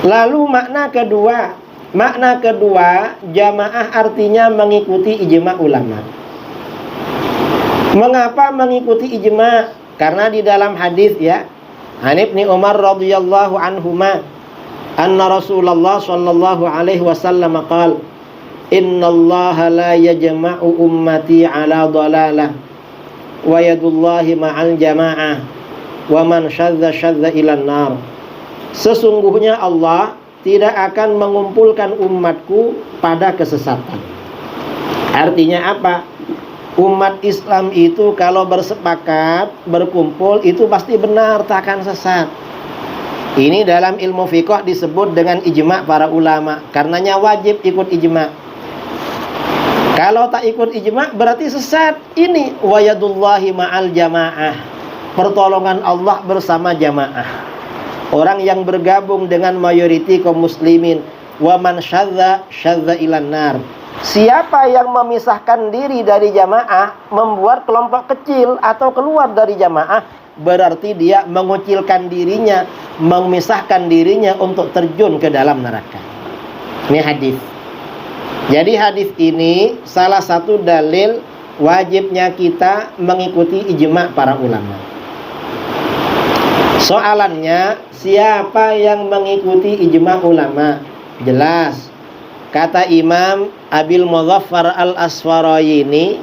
Lalu makna kedua jamaah artinya mengikuti ijma ulama. Mengapa mengikuti ijma? Karena di dalam hadis ya, An Ibnu Umar radhiyallahu anhuma, anna Rasulullah sallallahu alaihi wasallam qala, innallaha la yajma'u ummati ala dhalalah wa yadullahi ma'al jamaah wa man syadza syadza ilan nar. Sesungguhnya Allah tidak akan mengumpulkan umatku pada kesesatan. Artinya apa? Umat Islam itu kalau bersepakat, berkumpul, itu pasti benar, tak akan sesat. Ini dalam ilmu fiqh disebut dengan ijma' para ulama. Karenanya wajib ikut ijma'. Kalau tak ikut ijma' berarti sesat. Ini wayadullahi ma'al jamaah, pertolongan Allah bersama jamaah. Orang yang bergabung dengan mayoriti kaum muslimin. Wa man syadza syadza ilan nar. Siapa yang memisahkan diri dari jamaah, membuat kelompok kecil atau keluar dari jamaah, berarti dia mengucilkan dirinya, memisahkan dirinya untuk terjun ke dalam neraka. Ini hadis. Jadi hadis ini salah satu dalil wajibnya kita mengikuti ijma' para ulama. Soalannya, siapa yang mengikuti ijma' ulama? Jelas. Kata Imam Abil Mudhaffar Al-Asfarayini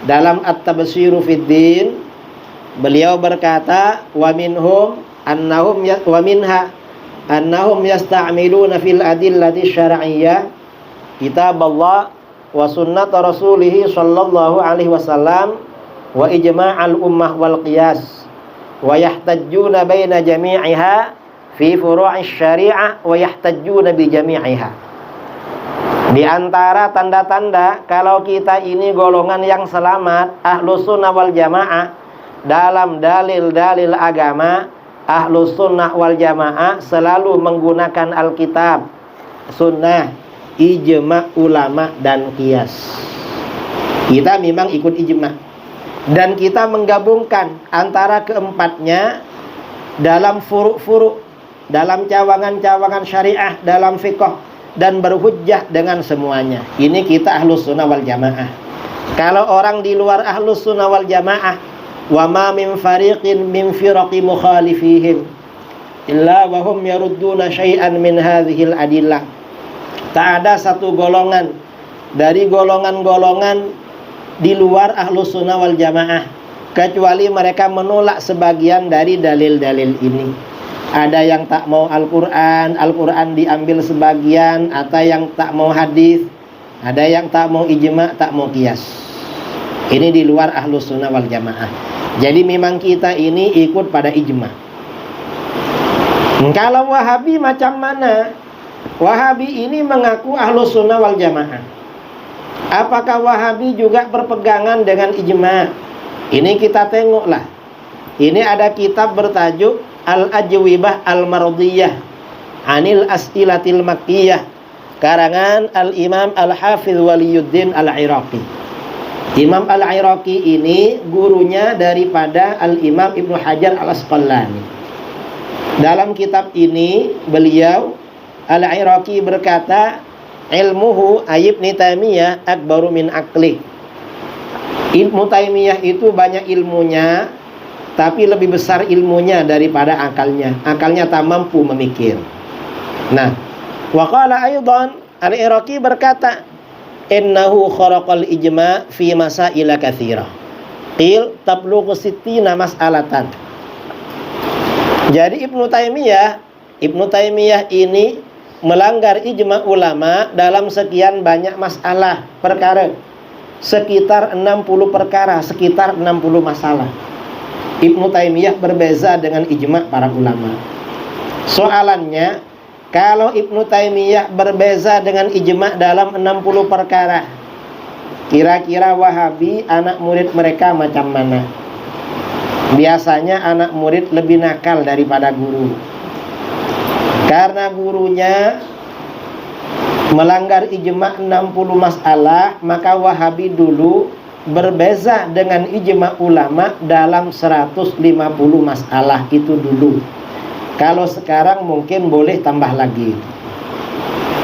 dalam At-Tabsiru fid Din, beliau berkata, wa minhum annahum wa minha annahum yasta'miluna fil adillati syar'iyyah kitab Allah wa sunnat rasulih sallallahu alaihi wasallam wa ijma'al ummah wal qiyas wa yahtajjuna baina jami'iha fi furu'is syari'ah wa yahtajjuna bi jami'iha. Di antara tanda-tanda kalau kita ini golongan yang selamat, Ahlus Sunnah wal Jamaah, dalam dalil-dalil agama, Ahlus Sunnah wal Jamaah selalu menggunakan Alkitab, Sunnah, ijma' ulama dan qiyas. Kita memang ikut ijma', dan kita menggabungkan antara keempatnya dalam furu'-furu', dalam cawangan-cawangan syariah, dalam fiqh, dan berhujjah dengan semuanya. Ini kita Ahlus Sunnah wal Jamaah. Kalau orang di luar Ahlus Sunnah wal Jamaah, wa ma min fariqin min firaqi mukhalifihim illa wa hum yarudduna syai'an min hadhil adillah. Tak ada satu golongan dari golongan-golongan di luar Ahlus Sunnah wal Jamaah kecuali mereka menolak sebagian dari dalil-dalil ini. Ada yang tak mau Al-Quran, Al-Quran diambil sebagian. Ada yang tak mau hadis, ada yang tak mau ijma', tak mau qiyas. Ini di luar Ahlus Sunnah wal Jamaah. Jadi memang kita ini ikut pada ijma'. Kalau Wahabi macam mana? Wahabi ini mengaku Ahlus Sunnah wal Jamaah. Apakah Wahabi juga berpegangan dengan ijma'? Ini kita tengoklah. Ini ada kitab bertajuk Al-Ajwibah Al-Mardiyah Anil As'ilatil Makkiyah, karangan Al-Imam Al-Hafidh Waliyuddin Al-Iraqi. Imam Al-Iraqi ini gurunya daripada Al-Imam Ibnu Hajar Al-Asqalani. Dalam kitab ini beliau Al-Iraqi berkata, ilmuhu Ibnu Taimiyah akbaru min aqli. Ibnu Taimiyah itu banyak ilmunya, tapi lebih besar ilmunya daripada akalnya. Akalnya tak mampu memikir. Nah, wa qala aidan, Al-Iraqi berkata, innahu kharaqal ijma' fi masaila katsira. Qil tablughu sittina mas'alatan. Jadi Ibnu Taimiyah ini melanggar ijma' ulama dalam sekian banyak masalah perkara. Sekitar 60 perkara, sekitar 60 masalah. Ibnu Taimiyah berbeza dengan ijma' para ulama. Soalannya, kalau Ibnu Taimiyah berbeza dengan ijma' dalam 60 perkara, kira-kira Wahabi anak murid mereka macam mana? Biasanya anak murid lebih nakal daripada guru. Karena gurunya melanggar ijma' 60 masalah, maka Wahabi dulu berbeza dengan ijma' ulama dalam 150 masalah itu dulu. Kalau sekarang mungkin boleh tambah lagi.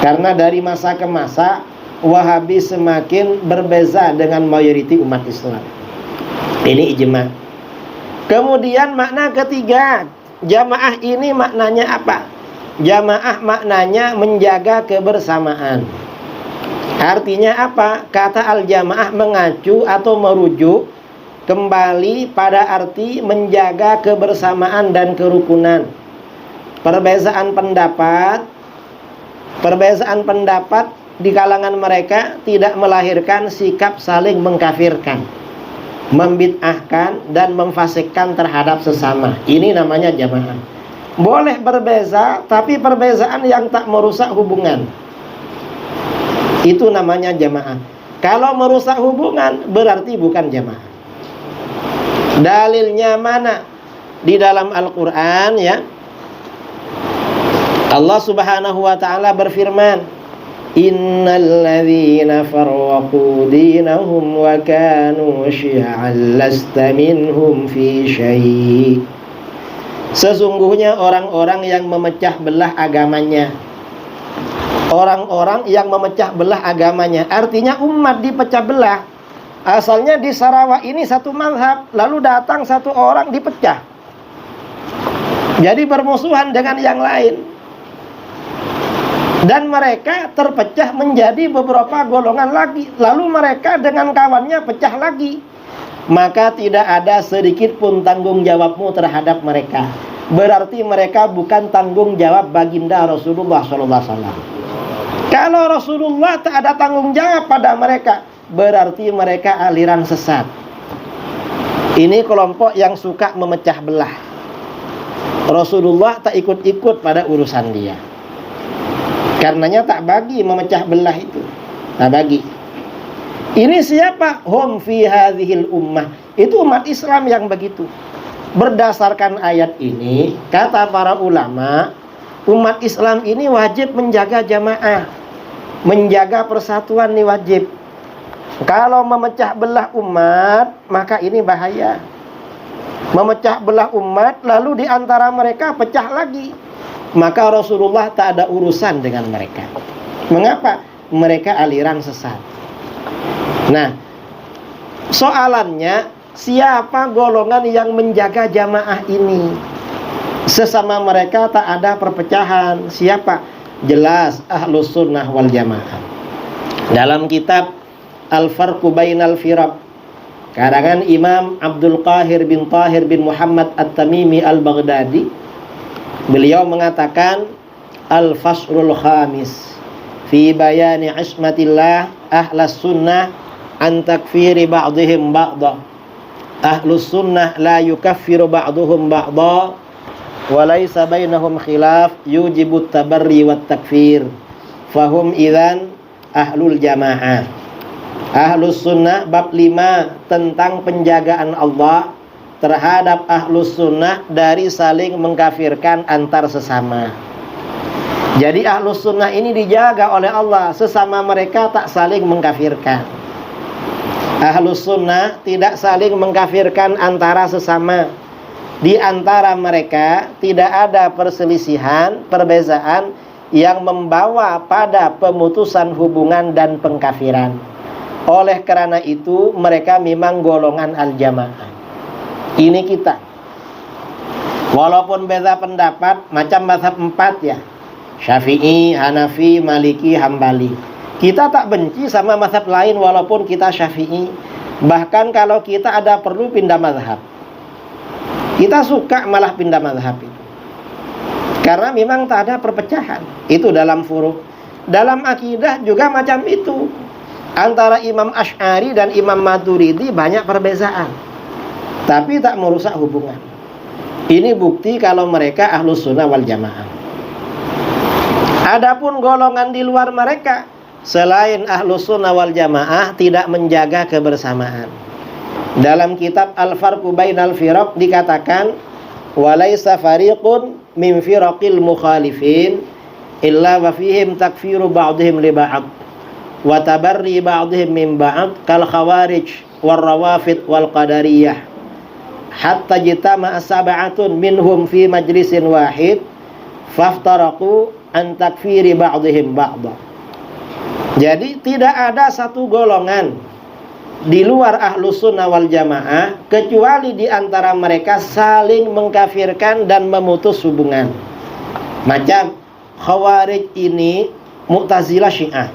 Karena dari masa ke masa Wahabi semakin berbeza dengan mayoriti umat Islam. Ini ijma. Kemudian makna ketiga, jamaah ini maknanya apa? Jamaah maknanya menjaga kebersamaan. Artinya apa? Kata al-jamaah mengacu atau merujuk kembali pada arti menjaga kebersamaan dan kerukunan. Perbezaan pendapat di kalangan mereka tidak melahirkan sikap saling mengkafirkan, membid'ahkan dan memfasikkan terhadap sesama. Ini namanya jamaah. Boleh berbeza, tapi perbezaan yang tak merusak hubungan. Itu namanya jamaah. Kalau merusak hubungan, berarti bukan jamaah. Dalilnya mana? Di dalam Al-Quran ya. Allah subhanahu wa ta'ala berfirman, Innal ladzina farraqu dinahum wa kanu syi'an lasta minhum fi syai'. Sesungguhnya orang-orang yang memecah belah agamanya. Orang-orang yang memecah belah agamanya. Artinya umat dipecah belah. Asalnya di Sarawak ini satu mazhab, lalu datang satu orang dipecah. Jadi bermusuhan dengan yang lain. Dan mereka terpecah menjadi beberapa golongan lagi. Lalu mereka dengan kawannya pecah lagi. Maka tidak ada sedikit pun tanggung jawabmu terhadap mereka. Berarti mereka bukan tanggung jawab baginda Rasulullah SAW. Kalau Rasulullah tak ada tanggung jawab pada mereka, berarti mereka aliran sesat. Ini kelompok yang suka memecah belah. Rasulullah tak ikut-ikut pada urusan dia. Karenanya tak bagi memecah belah itu. Tak bagi. Ini siapa? Hum fi hadhil ummah. Itu umat Islam yang begitu. Berdasarkan ayat ini, kata para ulama, umat Islam ini wajib menjaga jamaah. Menjaga persatuan ini wajib. Kalau memecah belah umat, maka ini bahaya. Memecah belah umat, lalu di antara mereka pecah lagi. Maka Rasulullah tak ada urusan dengan mereka. Mengapa? Mereka aliran sesat. Nah, soalannya, siapa golongan yang menjaga jamaah ini? Sesama mereka tak ada perpecahan. Siapa? Jelas Ahlus Sunnah wal Jamaah. Dalam kitab Al-Farqu Bainal Firaq, karangan Imam Abdul Qahir bin Tahir bin Muhammad At-Tamimi Al-Baghdadi, beliau mengatakan Al-Faslul Khamis fi bayani ismatillah ahlas sunnah an takfiri ba'dihim ba'da. Ahlus sunnah la yukaffiru ba'duhum ba'da wa laysa bainahum khilaf yujibut tabarri wat takfir. Fahum idzan ahlul jamaah. Ahlus sunnah bab 5 tentang penjagaan Allah terhadap ahlus sunnah dari saling mengkafirkan antar sesama. Jadi ahlus sunnah ini dijaga oleh Allah, sesama mereka tak saling mengkafirkan. Ahlus sunnah tidak saling mengkafirkan antara sesama. Di antara mereka tidak ada perselisihan, perbezaan yang membawa pada pemutusan hubungan dan pengkafiran. Oleh karena itu mereka memang golongan al-jamaah. Ini kita. Walaupun beda pendapat, macam mazhab 4 ya, Syafi'i, Hanafi, Maliki, Hambali. Kita tak benci sama mazhab lain walaupun kita Syafi'i. Bahkan kalau kita ada perlu pindah mazhab, kita suka malah pindah mazhab itu. Karena memang tak ada perpecahan. Itu dalam furu'. Dalam akidah juga macam itu. Antara Imam Asy'ari dan Imam Maturidi banyak perbezaan, tapi tak merusak hubungan. Ini bukti kalau mereka Ahlus Sunnah wal Jamaah. Adapun golongan di luar mereka selain Ahlus Sunnah wal Jamaah tidak menjaga kebersamaan. Dalam kitab Al-Farqu Bainal Firaq dikatakan, walaysa fariqun min firaqil mukhalifin illa wa fihim takfiru ba'dihim li ba'd wa tabarri ba'dihim min ba'd kal khawarij wal rawafid wal qadariyah. hatta jitama'a sab'atun minhum fi majlisin wahid faftaraku an takfiri ba'dihim ba'da. Jadi tidak ada satu golongan di luar Ahlus Sunnah wal Jamaah kecuali di antara mereka saling mengkafirkan dan memutus hubungan. Macam Khawarij ini, Mu'tazilah Syiah.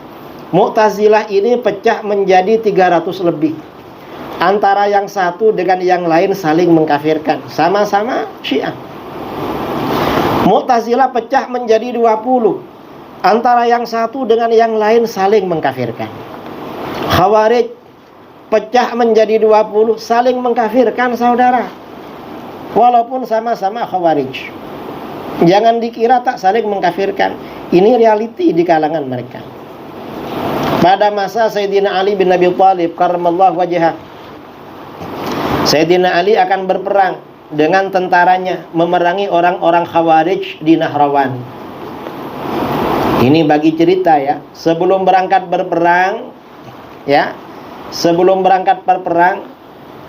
Mu'tazilah ini pecah menjadi 300 lebih. Antara yang satu dengan yang lain saling mengkafirkan, sama-sama Syiah. Mu'tazilah pecah menjadi 20. Antara yang satu dengan yang lain saling mengkafirkan. Khawarij pecah menjadi 20, saling mengkafirkan saudara. Walaupun sama-sama Khawarij. Jangan dikira tak saling mengkafirkan. Ini realiti di kalangan mereka. Pada masa Sayyidina Ali bin Abi Thalib karramallahu wajhah, Sayyidina Ali akan berperang dengan tentaranya memerangi orang-orang Khawarij di Nahrawan. Ini bagi cerita ya. Sebelum berangkat berperang, ya, sebelum berangkat berperang,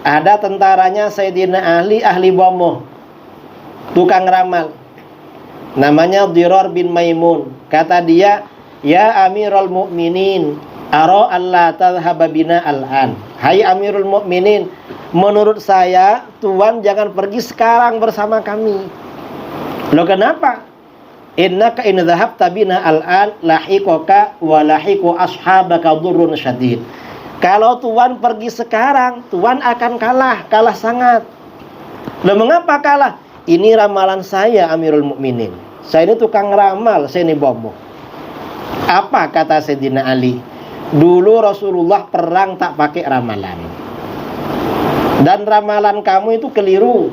ada tentaranya Sayyidina Ali, ahli bomoh, tukang ramal. Namanya Dirar bin Maimun. Kata dia, ya Amirul Mukminin, ara alla tadhhaba bina al-an. Hai Amirul Mukminin, menurut saya Tuan jangan pergi sekarang bersama kami. Loh kenapa? Innaka in dhahabta bina al-an lahiqaka wa lahiqu ashabaka dhurrun syadid. Kalau Tuan pergi sekarang, Tuan akan kalah sangat. Loh mengapa kalah? Ini ramalan saya Amirul Mukminin. Saya ini tukang ramal, saya ini bomoh. Apa kata Sayyidina Ali? Dulu Rasulullah perang tak pakai ramalan. Dan ramalan kamu itu keliru.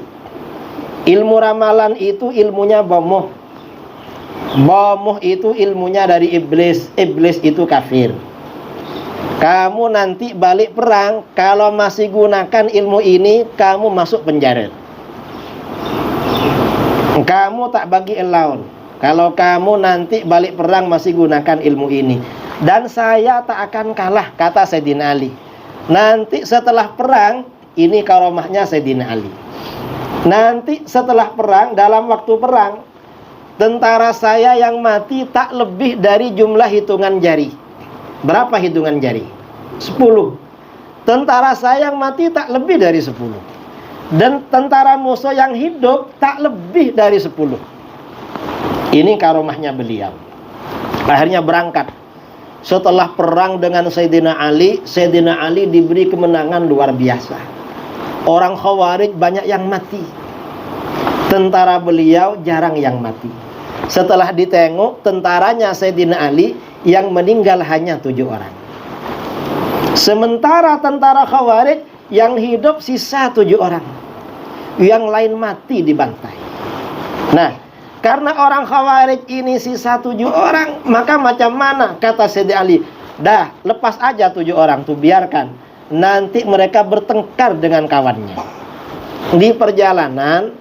Ilmu ramalan itu ilmunya bomoh. Bomoh itu ilmunya dari iblis. Iblis itu kafir. Kamu nanti balik perang, kalau masih gunakan ilmu ini, kamu masuk penjara. Kamu tak bagi allowance kalau kamu nanti balik perang masih gunakan ilmu ini. Dan saya tak akan kalah, kata Sayyidina Ali. Nanti setelah perang, ini karomahnya Sayyidina Ali. Nanti setelah perang, dalam waktu perang, tentara saya yang mati tak lebih dari jumlah hitungan jari. Berapa hitungan jari? 10. Tentara saya yang mati tak lebih dari 10. Dan tentara musuh yang hidup tak lebih dari 10. Ini karomahnya beliau. Akhirnya berangkat. Setelah perang dengan Sayyidina Ali diberi kemenangan luar biasa. Orang Khawarij banyak yang mati. Tentara beliau jarang yang mati. Setelah ditengok, tentaranya Sayyidina Ali yang meninggal hanya 7 orang. Sementara tentara Khawarij yang hidup sisa 7 orang. Yang lain mati dibantai. Nah, karena orang Khawarij ini sisa 7 orang, maka macam mana? Kata Sayyidina Ali, dah lepas aja 7 orang tuh, biarkan. Nanti mereka bertengkar dengan kawannya. Di perjalanan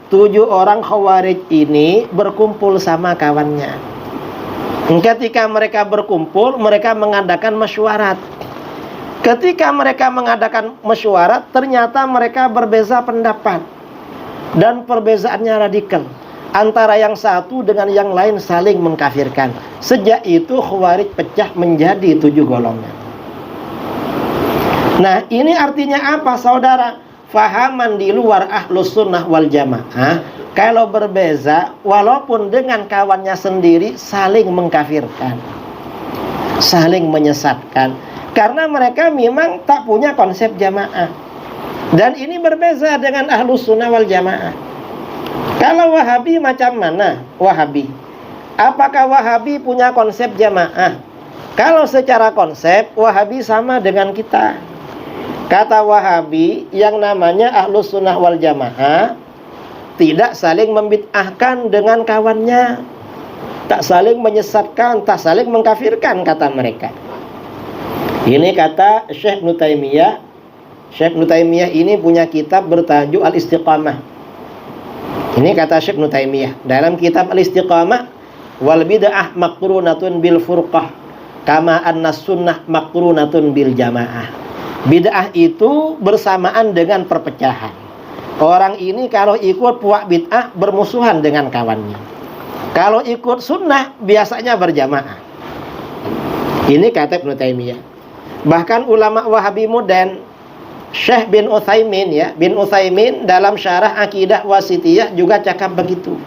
7 orang Khawarij ini berkumpul sama kawannya. Ketika mereka berkumpul, mereka mengadakan mesyuarat. Ketika mereka mengadakan mesyuarat, ternyata mereka berbeza pendapat. Dan perbezaannya radikal. Antara yang satu dengan yang lain saling mengkafirkan. Sejak itu Khawarij pecah menjadi 7 golongan. Nah, ini artinya apa saudara? Fahaman di luar Ahlus Sunnah wal Jamaah, kalau berbeza, walaupun dengan kawannya sendiri, saling mengkafirkan, saling menyesatkan. Karena mereka memang tak punya konsep jamaah. Dan ini berbeza dengan Ahlus Sunnah wal Jamaah. Kalau Wahabi macam mana? Wahabi, apakah Wahabi punya konsep jamaah? Kalau secara konsep, Wahabi sama dengan kita. Kata Wahabi, yang namanya Ahlus Sunnah wal Jamaah tidak saling membid'ahkan dengan kawannya, tak saling menyesatkan, tak saling mengkafirkan, kata mereka. Ini kata Syekh Ibnu Taimiyah. Syekh Ibnu Taimiyah ini punya kitab bertajuk Al-Istiqamah. Ini kata Syekh Ibnu Taimiyah dalam kitab Al-Istiqamah, wal bid'ah maqrunatun bil furqah kama anna sunnah maqrunatun bil jamaah. Bid'ah itu bersamaan dengan perpecahan, Orang ini kalau ikut puak bid'ah bermusuhan dengan kawannya. Kalau ikut sunnah biasanya berjamaah. Ini kata Ibnu Taimiyah. Bahkan ulama Wahabi modern Syekh bin Utsaimin bin Utsaimin dalam syarah Aqidah Wasithiyah juga cakap begitu.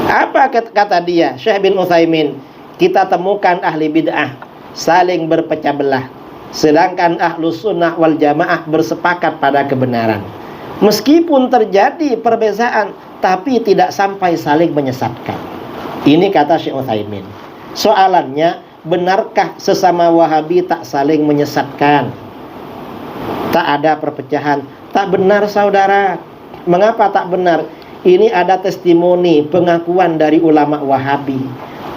Apa kata dia, Syekh bin Utsaimin? Kita temukan ahli bid'ah saling berpecah belah, sedangkan ahlus sunnah wal jamaah bersepakat pada kebenaran. Meskipun terjadi perbedaan, tapi tidak sampai saling menyesatkan. Ini kata Syekh Utsaimin. Soalannya, benarkah sesama Wahabi tak saling menyesatkan? Tak ada perpecahan? Tak benar, saudara. Mengapa tak benar? Ini ada testimoni pengakuan dari ulama Wahabi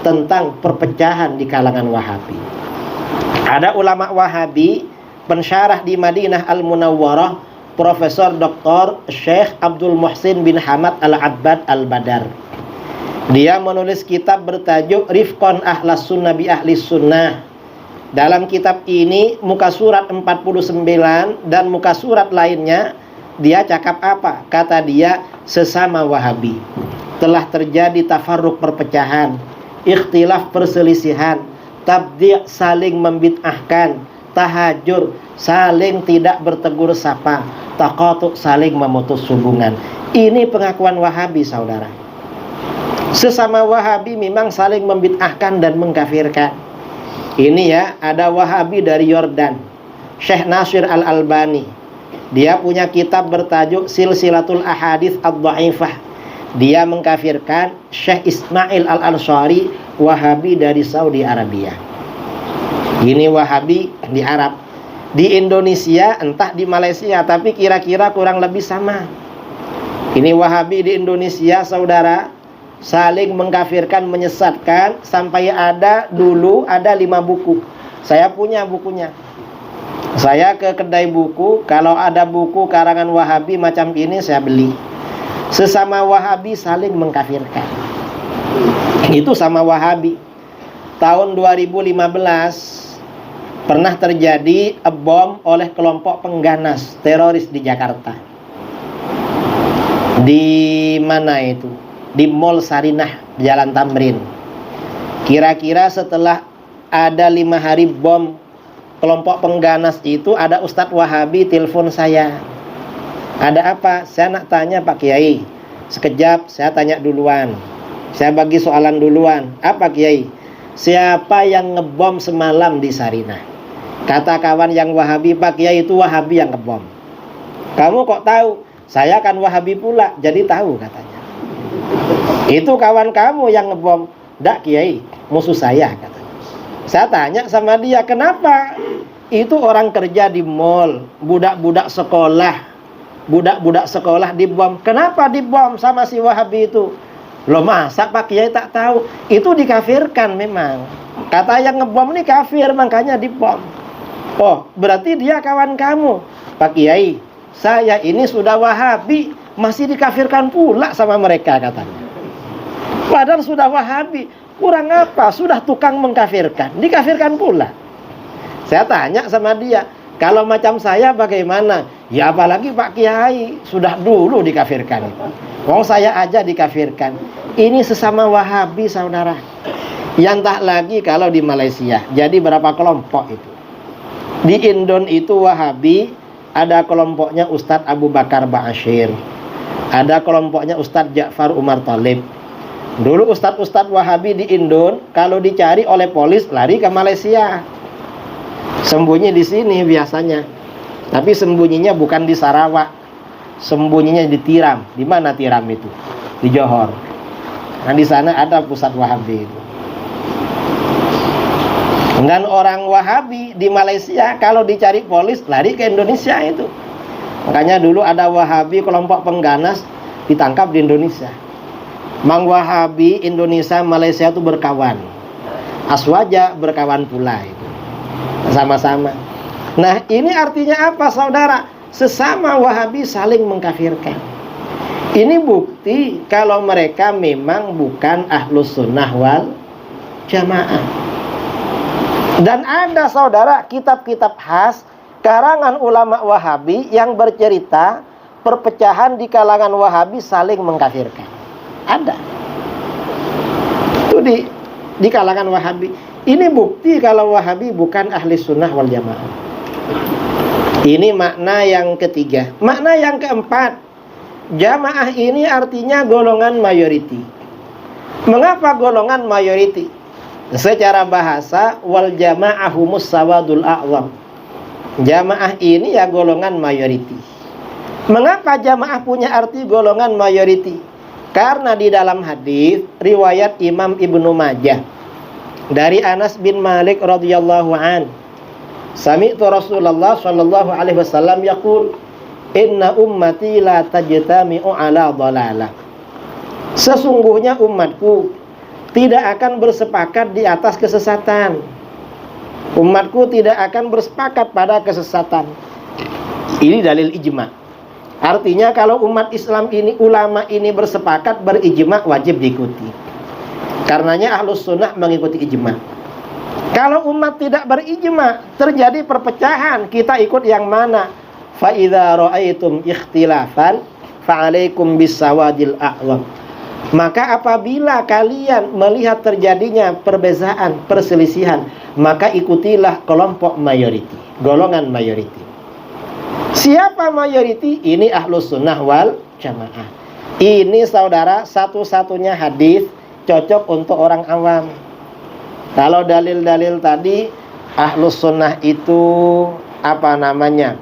tentang perpecahan di kalangan Wahabi. Ada ulama Wahabi, pensyarah di Madinah Al-Munawwarah, Profesor Dr. Syekh Abdul Muhsin bin Hamad Al-Abbad Al-Badar. Dia menulis kitab bertajuk Rifqon Ahlas Sunnah bi Ahli Sunnah. Dalam kitab ini muka surat 49 dan muka surat lainnya dia cakap apa? Kata dia, sesama Wahabi telah terjadi tafarruq perpecahan, ikhtilaf perselisihan, tabdi' saling membid'ahkan, tahajur saling tidak bertegur sapa, taqatu saling memutus hubungan. Ini pengakuan Wahabi, saudara. Sesama Wahabi memang saling membid'ahkan dan mengkafirkan. Ini ya, ada Wahabi dari Yordan, Syekh Nasir Al-Albani. Dia punya kitab bertajuk Silsilatul Ahadits Ad-Dhaifah. Dia mengkafirkan Syekh Ismail Al-Ansari, Wahabi dari Saudi Arabia. Ini Wahabi di Arab. Di Indonesia, entah di Malaysia, tapi kira-kira kurang lebih sama. Ini Wahabi di Indonesia, saudara, saling mengkafirkan, menyesatkan, sampai dulu ada 5 buku. Saya punya bukunya. Saya ke kedai buku, kalau ada buku karangan Wahabi macam ini saya beli. Sesama Wahabi saling mengkafirkan. Itu sama Wahabi. Tahun 2015 pernah terjadi bom oleh kelompok pengganas teroris di Jakarta. Di mana itu? Di Mall Sarinah, Jalan Tamrin. Kira-kira setelah ada 5 hari bom kelompok pengganas itu, ada Ustadz Wahabi telepon saya. Ada apa? Saya nak tanya Pak Kiai. Sekejap, saya tanya duluan. Saya bagi soalan duluan. Apa Kiai? Siapa yang ngebom semalam di Sarinah? Kata kawan yang Wahabi, Pak Kiai itu Wahabi yang ngebom. Kamu kok tahu? Saya kan Wahabi pula, jadi tahu katanya. Itu kawan kamu yang ngebom. Dak Kiai, musuh saya katanya. Saya tanya sama dia, kenapa? Itu orang kerja di mall, budak-budak sekolah dibom. Kenapa dibom sama si Wahabi itu? Loh, masa Pak Kiai tak tahu? Itu dikafirkan memang. Kata yang ngebom ini kafir, makanya dibom. Oh, berarti dia kawan kamu. Pak Kiai, saya ini sudah Wahabi, masih dikafirkan pula sama mereka katanya. Padahal sudah Wahabi, kurang apa? Sudah tukang mengkafirkan, dikafirkan pula. Saya tanya sama dia, kalau macam saya bagaimana? Ya apalagi Pak Kiai, sudah dulu dikafirkan. Wong saya aja dikafirkan. Ini sesama Wahabi, saudara. Yang tak lagi kalau di Malaysia. Jadi berapa kelompok itu? Di Indon itu Wahabi, ada kelompoknya Ustadz Abu Bakar Ba'asyir, ada kelompoknya Ustadz Ja'far Umar Talib. Dulu Ustadz Wahabi di Indon, kalau dicari oleh polis lari ke Malaysia. Sembunyi di sini biasanya. Tapi sembunyinya bukan di Sarawak. Sembunyinya di Tiram. Di mana Tiram itu? Di Johor. Nah, di sana ada pusat Wahabi itu. Dan orang Wahabi di Malaysia kalau dicari polis lari ke Indonesia itu. Makanya dulu ada Wahabi kelompok pengganas ditangkap di Indonesia. Mang Wahabi Indonesia Malaysia itu berkawan. Aswaja berkawan pula itu. Sama-sama. Nah, ini artinya apa, saudara? Sesama Wahabi saling mengkafirkan. Ini bukti kalau mereka memang bukan ahlus sunnah wal jamaah. Dan ada, saudara, kitab-kitab khas karangan ulama Wahabi yang bercerita perpecahan di kalangan Wahabi saling mengkafirkan. Ada. Itu di kalangan Wahabi. Ini bukti kalau Wahabi bukan ahli sunnah wal jamaah. Ini makna yang ketiga. Makna yang keempat, jamaah ini artinya golongan mayoriti. Mengapa golongan mayoriti? Secara bahasa, wal jamaah humus sawadul a'zam. Jamaah ini ya golongan mayoriti. Mengapa jamaah punya arti golongan mayoriti? Karena di dalam hadis riwayat Imam Ibnu Majah dari Anas bin Malik radhiyallahu an, sami'tu Rasulullah sallallahu alaihi wasallam yaqul, inna ummati la tajtami'u ala dhalalah. Sesungguhnya umatku tidak akan bersepakat di atas kesesatan. Umatku tidak akan bersepakat pada kesesatan. Ini dalil ijma'. Artinya kalau umat Islam ini, ulama ini bersepakat berijma' wajib diikuti. Karenanya ahlus sunnah mengikuti ijma'. Kalau umat tidak berijma', terjadi perpecahan, kita ikut yang mana? Fa idza ra'aitum ikhtilafan fa'alaikum bisawadil a'zam. Maka apabila kalian melihat terjadinya perbezaan, perselisihan, maka ikutilah kelompok mayoriti, golongan mayoriti. Siapa mayoriti? Ini ahlus sunnah wal jamaah. Ini saudara satu-satunya hadis cocok untuk orang awam. Kalau dalil-dalil tadi ahlus sunnah itu apa namanya?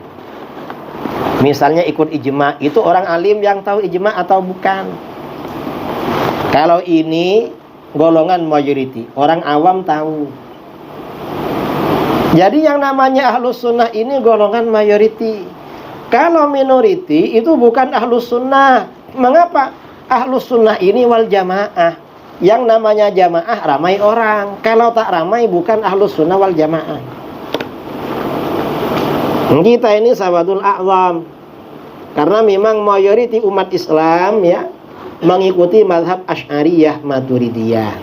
Misalnya ikut ijma', itu orang alim yang tahu ijma' atau bukan. Kalau ini golongan mayoriti, orang awam tahu. Jadi yang namanya ahlus sunnah ini golongan mayoriti. Kalau minoriti itu bukan ahlus sunnah. Mengapa? Ahlus sunnah ini wal jamaah. Yang namanya jamaah ramai orang. Kalau tak ramai bukan ahlus sunnah wal jamaah. Kita ini sawadul a'zam. Karena memang mayoriti umat Islam ya mengikuti mazhab Asy'ariyah Maturidiyah.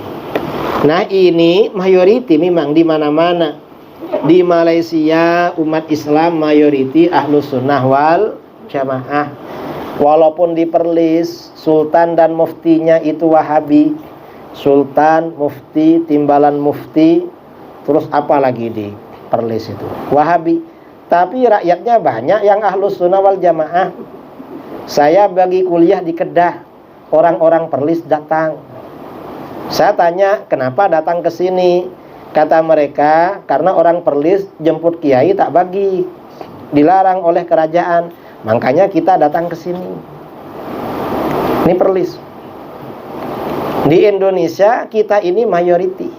Nah ini mayoriti memang di mana-mana. Di Malaysia umat Islam mayoriti ahlus sunnah wal jamaah. Walaupun di Perlis sultan dan muftinya itu Wahabi. Sultan, mufti, timbalan mufti, terus apa lagi di Perlis itu? Wahabi. Tapi rakyatnya banyak yang ahlus sunnah wal jamaah. Saya bagi kuliah di Kedah, orang-orang Perlis datang. Saya tanya, kenapa datang ke sini? Kata mereka, karena orang Perlis jemput kiai tak bagi, dilarang oleh kerajaan. Makanya kita datang ke sini. Ini Perlis. Di Indonesia kita ini mayoriti.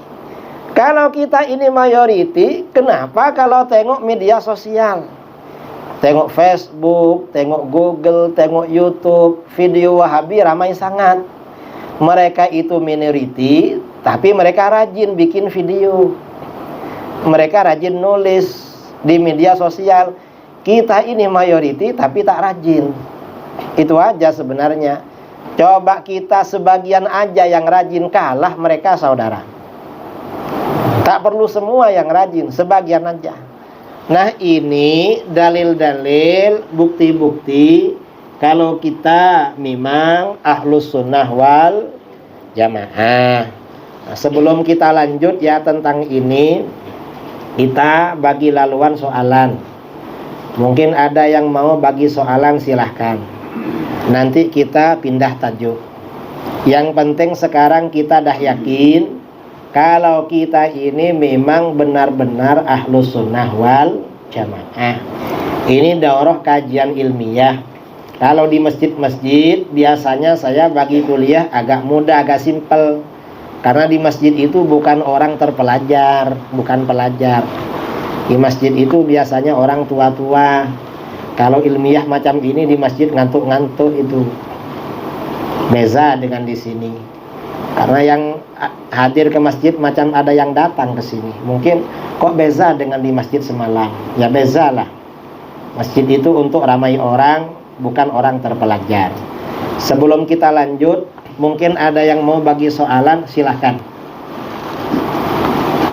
Kalau kita ini mayoriti, kenapa kalau tengok media sosial, tengok Facebook, tengok Google, tengok YouTube, video Wahabi ramai sangat. Mereka itu minoriti, tapi mereka rajin bikin video. Mereka rajin nulis di media sosial. Kita ini mayoriti tapi tak rajin. Itu aja sebenarnya. Coba kita sebagian aja yang rajin, kalah mereka saudara. Tak perlu semua yang rajin, sebagian aja. Nah ini dalil-dalil, bukti-bukti kalau kita memang ahlus sunnah wal jamaah. Nah, sebelum kita lanjut ya tentang ini, kita bagi laluan soalan. Mungkin ada yang mau bagi soalan, silahkan. Nanti kita pindah tajuk. Yang penting sekarang kita dah yakin kalau kita ini memang benar-benar ahlus sunnah wal jamaah. Ini daurah kajian ilmiah. Kalau di masjid-masjid biasanya saya bagi kuliah agak mudah, agak simpel. Karena di masjid itu bukan orang terpelajar, bukan pelajar. Di masjid itu biasanya orang tua-tua. Kalau ilmiah macam ini di masjid ngantuk-ngantuk itu. Beza dengan di sini. Karena yang hadir ke masjid macam ada yang datang ke sini. Mungkin kok beza dengan di masjid semalam. Ya beza lah. Masjid itu untuk ramai orang, bukan orang terpelajar. Sebelum kita lanjut, mungkin ada yang mau bagi soalan, silahkan.